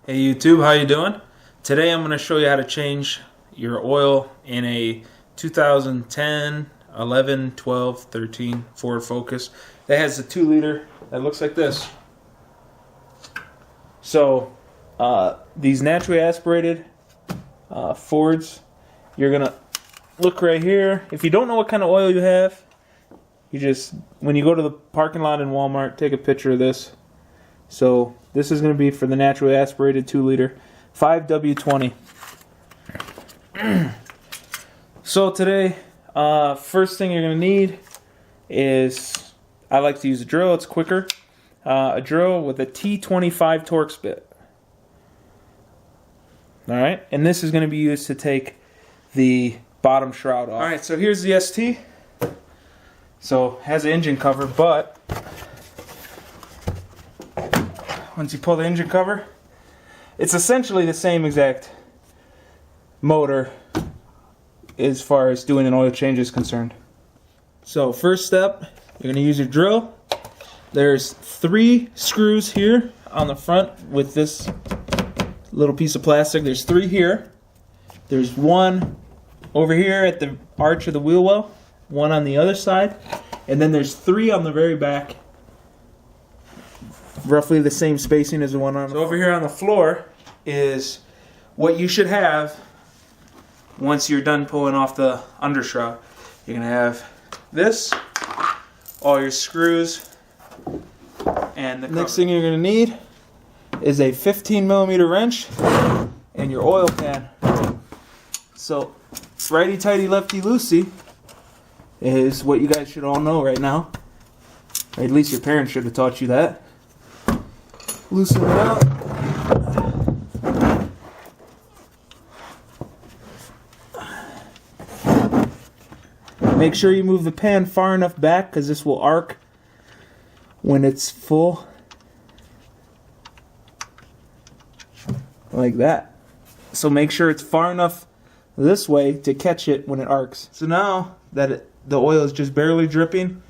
Hey YouTube, how you doing? Today I'm going to show you how to change your oil in a 2010, 11, 12, 13 Ford Focus that has a 2-liter that looks like this. So these naturally aspirated Fords, you're going to look right here. If you don't know what kind of oil you have, you just, when you go to the parking lot in Walmart, take a picture of this. So this is going to be for the naturally aspirated 2-liter 5W20. So today, first thing you're going to need is, I like to use a drill, it's quicker. A drill with a T25 Torx bit. Alright, and this is going to be used to take the bottom shroud off. Alright, so here's the ST. So it has an engine cover, but once you pull the engine cover, it's essentially the same exact motor as far as doing an oil change is concerned. So first step, you're going to use your drill. There's 3 screws here on the front with this little piece of plastic. There's 3 here. There's 1 over here at the arch of the wheel well, 1 on the other side, and then there's 3 on the very back. Roughly the same spacing as the one on the floor. So over here on the floor is what you should have once you're done pulling off the undershroud. You're going to have this, all your screws, and the next thing you're going to need is a 15mm wrench and your oil pan. So righty tighty lefty loosey is what you guys should all know right now. Or at least your parents should have taught you that. Loosen it up. Make sure you move the pan far enough back because this will arc when it's full. Like that. So make sure it's far enough this way to catch it when it arcs. So now that the oil is just barely dripping,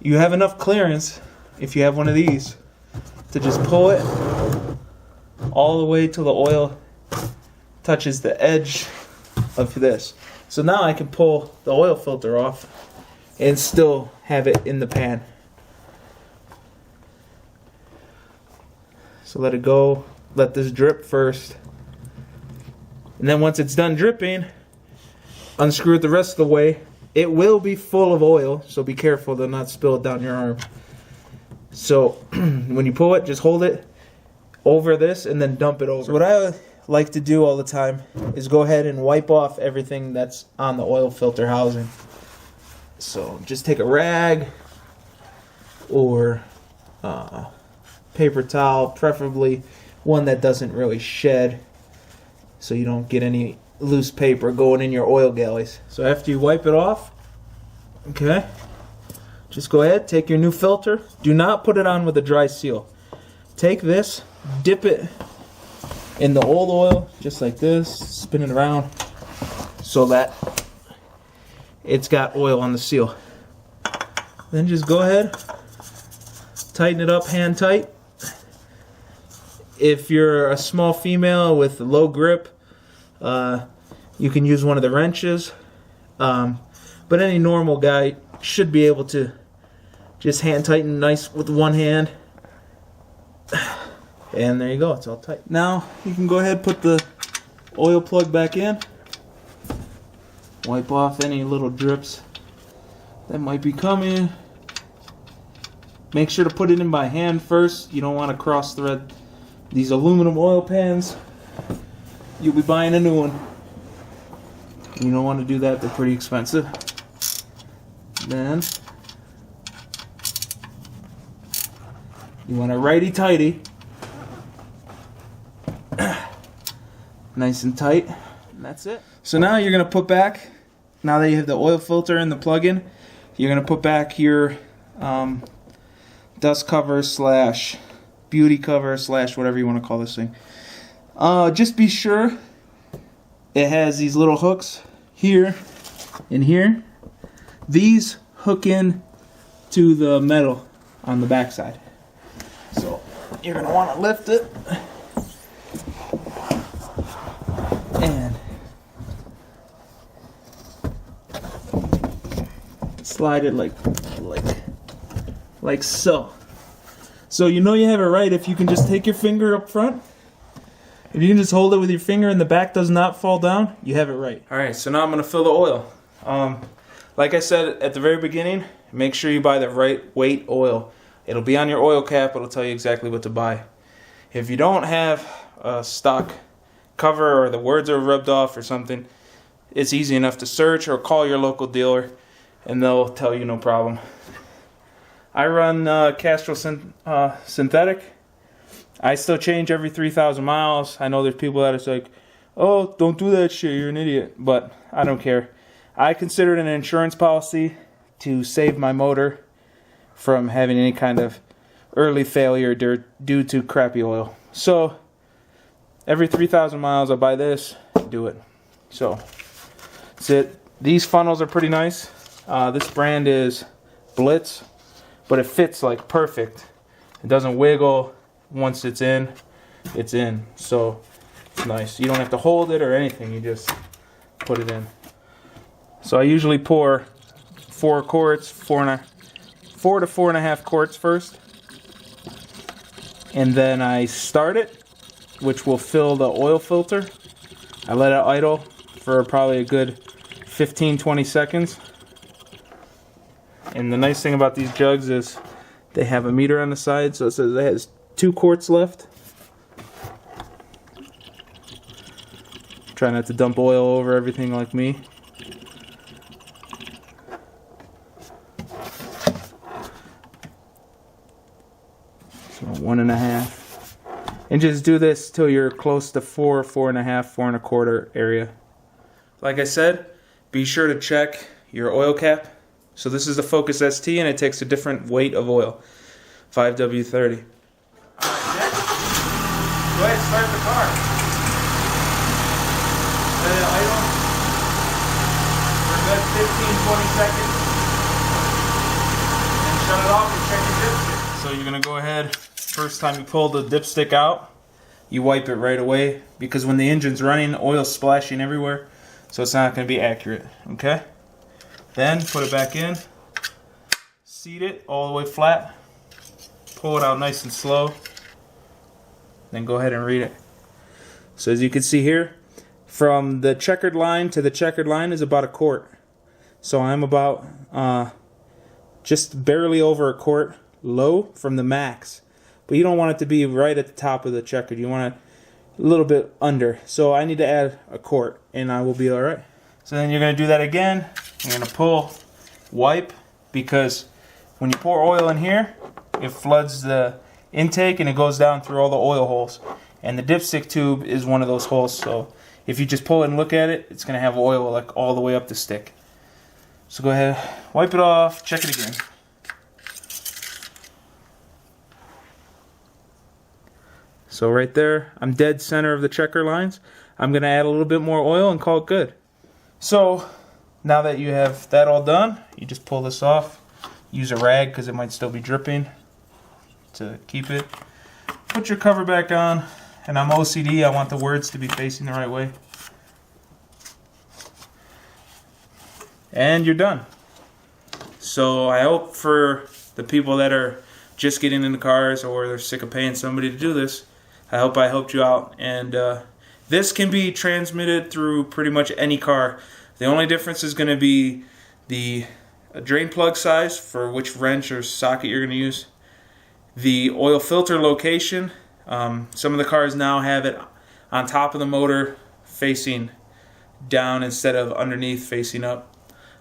you have enough clearance, if you have one of these, to just pull it all the way till the oil touches the edge of this. So now I can pull the oil filter off and still have it in the pan. So let it go, let this drip first. And then once it's done dripping, unscrew it the rest of the way. It will be full of oil, so be careful to not spill it down your arm. So when you pull it, just hold it over this and then dump it over. So what I like to do all the time is go ahead and wipe off everything that's on the oil filter housing. So just take a rag or paper towel, preferably one that doesn't really shed, so you don't get any loose paper going in your oil galleys. So after you wipe it off, okay, just go ahead, take your new filter. Do not put it on with a dry seal. Take this, dip it in the old oil, just like this, spin it around so that it's got oil on the seal. Then just go ahead, tighten it up hand tight. If you're a small female with low grip, you can use one of the wrenches. But any normal guy should be able to just hand tighten nice with one hand. And there you go, it's all tight. Now you can go ahead and put the oil plug back in. Wipe off any little drips that might be coming. Make sure to put it in by hand first. You don't want to cross thread these aluminum oil pans. You'll be buying a new one. You don't want to do that, they're pretty expensive. Then you want a righty-tighty, nice and tight, and that's it. So now you're going to put back, now that you have the oil filter and the plug-in, you're going to put back your dust cover slash beauty cover slash whatever you want to call this thing. Just be sure it has these little hooks here and here. These hook in to the metal on the back side. So you're going to want to lift it slide it like so. So you know you have it right if you can just take your finger up front. If you can just hold it with your finger and the back does not fall down, you have it right. Alright, so now I'm going to fill the oil. Like I said at the very beginning, make sure you buy the right weight oil. It'll be on your oil cap. It'll tell you exactly what to buy. If you don't have a stock cover or the words are rubbed off or something, it's easy enough to search or call your local dealer and they'll tell you no problem. I run Castrol synthetic. I still change every 3,000 miles. I know there's people that it's like, oh, don't do that shit, you're an idiot. But I don't care. I consider it an insurance policy to save my motor from having any kind of early failure due to crappy oil. So every 3,000 miles I buy this, do it. So that's it. These funnels are pretty nice. This brand is Blitz, but it fits like perfect. It doesn't wiggle. Once it's in, it's in. So it's nice. You don't have to hold it or anything. You just put it in. So I usually pour 4 quarts, 4 to 4.5 quarts first. And then I start it, which will fill the oil filter. I let it idle for probably a good 15-20 seconds. And the nice thing about these jugs is they have a meter on the side, so it says it has 2 quarts left. Try not to dump oil over everything like me. So 1.5. And just do this till you're close to 4, 4.5, 4 1/4 area. Like I said, be sure to check your oil cap. So this is the Focus ST and it takes a different weight of oil. 5W30. Go ahead, start the car. Let it idle for a good 15-20 seconds. And shut it off and check your dipstick. So you're going to go ahead, first time you pull the dipstick out, you wipe it right away because when the engine's running, oil's splashing everywhere. So it's not going to be accurate. Okay? Then put it back in, seat it all the way flat, pull it out nice and slow. Then go ahead and read it. So as you can see here, from the checkered line to the checkered line is about 1 quart. So I'm about just barely over 1 quart low from the max. But you don't want it to be right at the top of the checkered. You want it a little bit under. So I need to add 1 quart and I will be alright. So then you're going to do that again. You're going to pull, wipe, because when you pour oil in here, it floods the intake and it goes down through all the oil holes, and the dipstick tube is one of those holes, so if you just pull it and look at it, it's going to have oil like all the way up the stick. So go ahead, wipe it off, check it again. So right there, I'm dead center of the checker lines. I'm going to add a little bit more oil and call it good. So now that you have that all done, you just pull this off. Use a rag because it might still be dripping to keep it. Put your cover back on, and I'm OCD, I want the words to be facing the right way. And you're done. So I hope for the people that are just getting into cars or they're sick of paying somebody to do this, I hope I helped you out. And this can be transmitted through pretty much any car. The only difference is going to be the drain plug size for which wrench or socket you're going to use. The oil filter location, some of the cars now have it on top of the motor facing down instead of underneath facing up.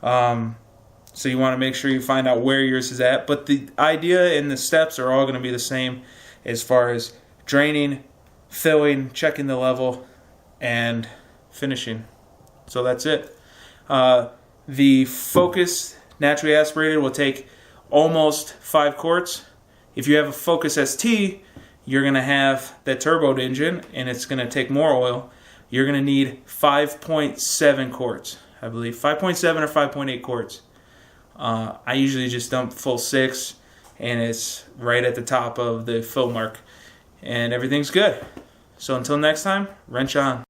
So you want to make sure you find out where yours is at. But the idea and the steps are all going to be the same as far as draining, filling, checking the level, and finishing. So that's it. The Focus naturally aspirated will take almost 5 quarts. If you have a Focus ST, you're going to have that turboed engine and it's going to take more oil. You're going to need 5.7 quarts, I believe. 5.7 or 5.8 quarts. I usually just dump full 6 and it's right at the top of the fill mark. And everything's good. So until next time, wrench on.